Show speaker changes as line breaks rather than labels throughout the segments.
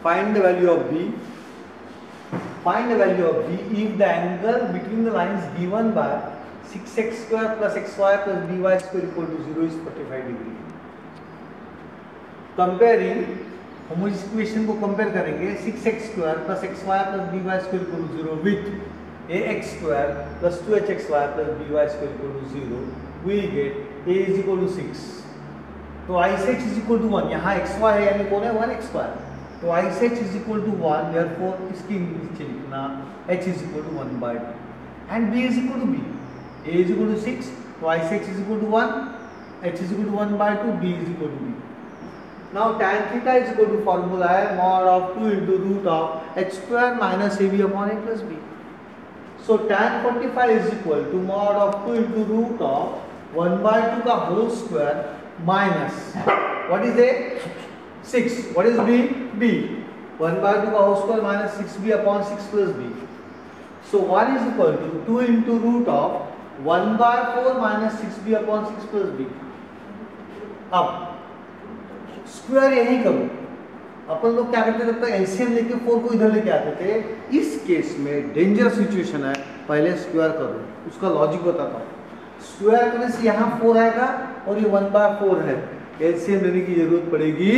Find the value of b. Find the value of b if the angle between the lines given by 6x square plus xy plus by square equal to 0 is 45 degree. Comparing homogeneous equation को compare करेंगे 6x square plus xy plus by square equal to 0 with ax square plus 2hxy plus by square equal to 0, we get a is equal to 6. तो I6 is equal to 1. यहाँ xy है यानी कौन है 1x square. तो I6 is equal to 1, therefore इसकी नीचे लिखना h is equal to 1 by 2 and b is equal to b. a is equal to 6, तो I6 is equal to 1, h is equal to 1 by 2, b is equal to b. Now tan theta is equal to formula है mod of 2 into root of h square minus ab upon a plus b. So tan 45 is equal to mod of 2 into root of 1 by 2 का whole square minus what is a 6, what is b, b 1 by 2 का whole square minus 6b upon 6 plus b. So 1 is equal to 2 into root of 1 by 4 minus 6b upon 6 plus b. अब square यही करो. अपन लोग क्या करते थे, LCM लेके 4 को इधर लेके आते थे. इस केस में डेंजर सिचुएशन है, पहले स्क्वायर करो. उसका लॉजिक बताता हूँ. स्क्वायर करने से यहाँ 4 आएगा और ये 1 by 4 है, एलसीएम लेने की जरूरत पड़ेगी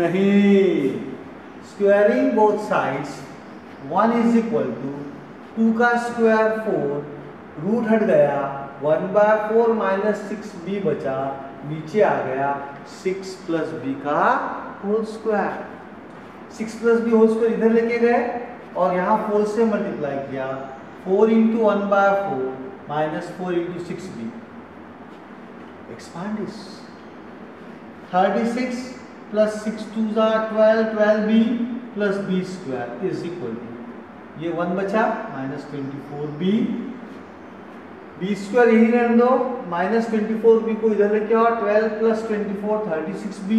नहीं. Squaring both sides 1 is equal to 2 का स्क्वायर 4, रूट हट गया 1 by 4 माइनस 6b बचा, नीचे आ गया 6 प्लस बी का whole square. 6 plus B whole square इधर लेके गए और यहाँ 4 से मल्टीप्लाई किया. 4 into 1 by 4 minus 4 into 6b. Expand this. 36 plus 6 2 12, 12b plus b square is equal to, ये 1 बचा माइनस 24b. बी स्क्वायर यही रहने दो, माइनस 24b को इधर लेके आओ. 12 plus 24 36b,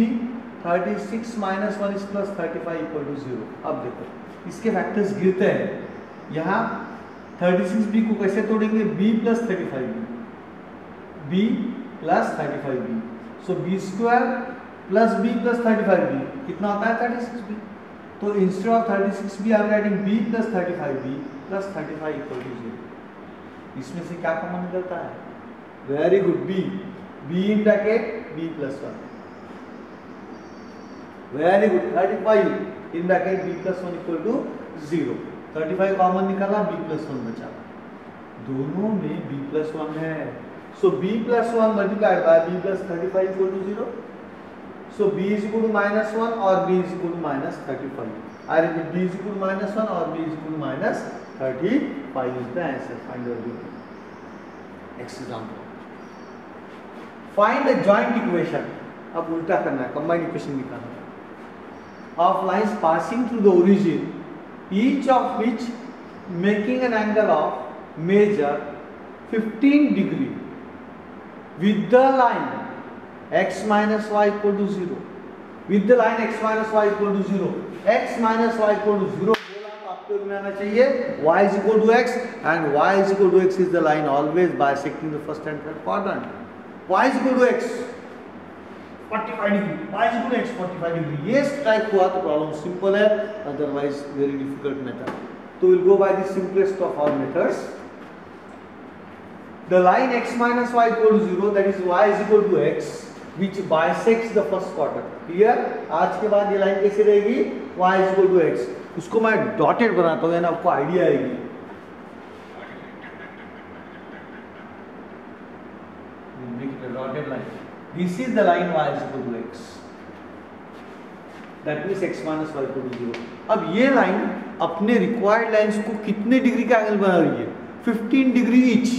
36 minus 1 is plus 35 equal to 0. अब देखो इसके फैक्टर्स गिरते हैं. यहाँ 36b को कैसे तोड़ेंगे, b plus 35b, b plus 35b. So b square plus b plus 35b कितना होता है 36b. तो instead of 36b I am writing b plus 35b plus 35 equal to 0. इसमें से क्या कॉमन निकलता है, very good, b. b in bracket b plus 1, very good. 35 in bracket b plus 1 equal to 0. 35 common निकाला, b plus 1 बचा. दोनों में b plus 1 है. So b plus 1 multiplied by b plus 35 equal to 0. So b is equal to minus 1 और b is equal to minus 35. I repeat, b is equal to minus 1 or b is equal to minus 35 is the answer. Find the value. Next example. Find the joint equation. अब उल्टा करना है, combined equation निकालना है. Of lines passing through the origin, each of which making an angle of measure 15 degree with the line x minus y equal to 0. With the line x minus y equal to 0. x minus y equal to 0 बोला तो आपको बनाना चाहिए y is equal to x and y is equal to x is the line always bisecting the first and third quadrant. y is equal to x 45 degree, y is equal to x 45 degree. ये strike हुआ तो problem simple है, otherwise very difficult method. तो we'll go by the simplest of all methods. The line x minus y equal to 0, that is y is equal to x, which bisects the first quadrant. Clear? आज के बाद ये line कैसे रहेगी, y is equal to x. उसको मैं dotted बनाता हूँ, यानी आपको आइडिया आएगी. Make it a dotted line. This is the line y is equal to x. That means x minus y equal to 0. अब ये लाइन अपने रिक्वायर्ड लाइंस को कितने डिग्री का एंगल बना रही है, 15 डिग्री ईच.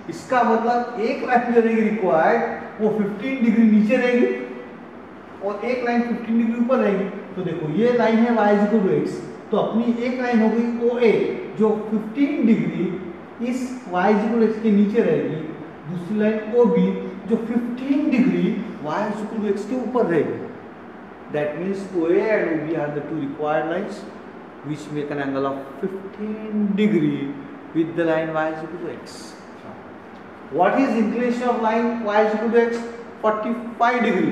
इसका मतलब एक लाइन जो रहेगी रिक्वायर्ड वो 15 डिग्री नीचे रहेगी और एक लाइन 15 डिग्री ऊपर रहेगी. तो देखो ये लाइन है y is equal to x, तो अपनी एक लाइन हो गई OA जो 15 डिग्री इस y is equal to x के नीचे रहेगी. दूसरी लाइन OB जो 15 degree y is equal to x के ऊपर रहेगी. That means OA and OB are the two required lines which make an angle of 15 degree with the line y is equal to x. What is inclination of line y is equal to x? 45 degree.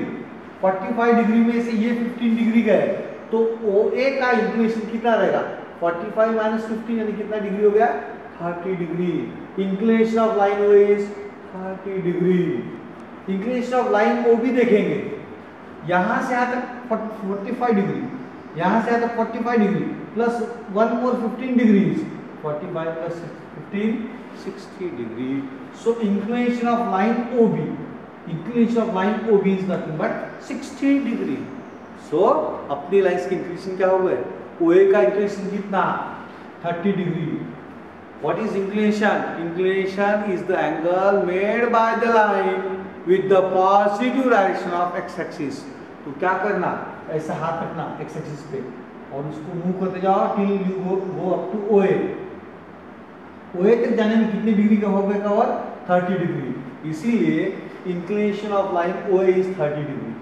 45 degree में से ये 15 degree का है तो OA का inclination कितना रहेगा 45 minus 15 यानी कितना डिग्री हो गया 30 degree. Inclination of line OA is 30 degree. Inclination of line OB देखेंगे, यहां से यहां तक 45 डिग्री, यहां से यहां तक 45 degree plus 1 more 15 degrees, 45 plus 15 60 degree. So inclination of line OB, inclination of line OB is nothing but 60 degree. So अपनी लाइंस की इंक्लिनेशन क्या हो गए, OA का इंक्लिनेशन कितना 30 degree. What is inclination? Inclination is the angle made by the line with the positive direction of x-axis. तो क्या करना, ऐसा हाथ रखना x-axis पे और उसको मूव करते जाओ till you go up to OA। OA तक जाने में कितने डिग्री का हो गया कवर 30 डिग्री। इसीलिए inclination of line OA is 30 degree.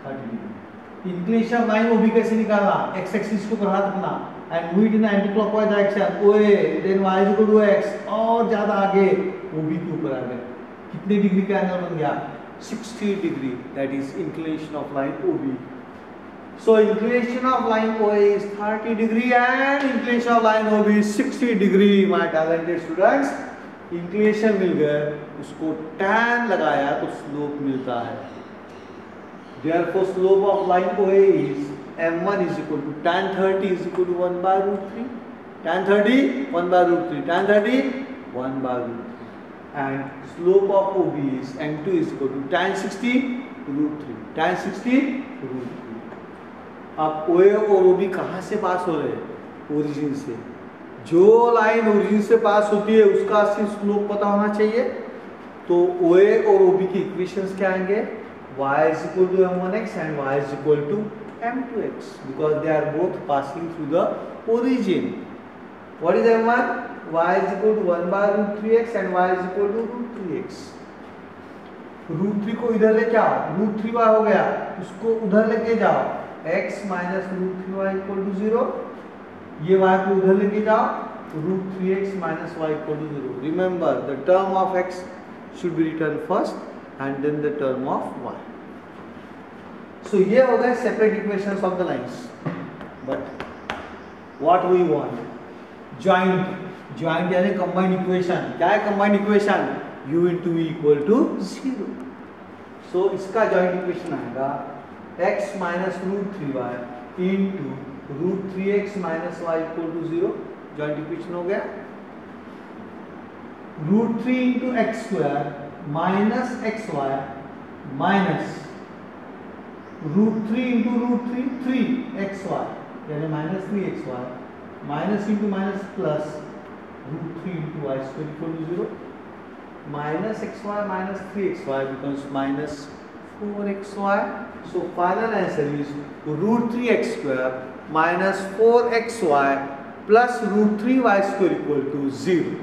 30 degree. Inclination of line OB कैसे निकालना, x-axis को हाथ रखना and move in the anti-clockwise direction OA, then y is equal to x, और ज्यादा आगे OB के ऊपर आ गए, कितने डिग्री का एंगल बन गया 60 degree. That is inclination of line OB। So inclination of line OA is 30 degree and inclination of line OB is 60 degree. My talented students, inclination मिल गए, उसको tan लगाया तो स्लोप मिलता है। Therefore slope of line OA is m1 is equal to tan 30 is equal to 1 by root 3, tan 30 1 by root 3, tan 30 1 by root 3, and slope of OB is m2 is equal to tan 60 root 3, tan 60 root 3। अब OA और OB कहाँ से पास हो रहे हैं, origin से। जो line origin से पास होती है उसका स्लोप पता होना चाहिए। तो OA और OB की इक्वेशंस क्या आएंगे, y is equal to m1x and y is equal to m2x because they are both passing through the origin. What is m1? Y is equal to 1 by root 3x and y is equal to root 3x. root 3 को इधर लेके आओ, root 3y हो गया, उसको उधर लेके जाओ, x minus root 3y equal to 0। ये y को उधर लेके जाओ, root 3x minus y equal to 0। Remember the term of x should be written first and then the term of y. So ये हो गए separate equations of the lines, but what we want joint यानी combined equation। क्या है combined equation, u into v equal to 0। so इसका joint equation आएगा x minus root 3y into root 3x minus y equal to 0। joint equation हो गया root 3 into x square minus xy minus root 3 into root 3 3xy यानी minus 3xy minus into minus plus root 3 into y square equal to 0। minus xy minus 3xy becomes minus 4xy। so final answer is root 3x square minus 4xy plus root 3y square equal to 0।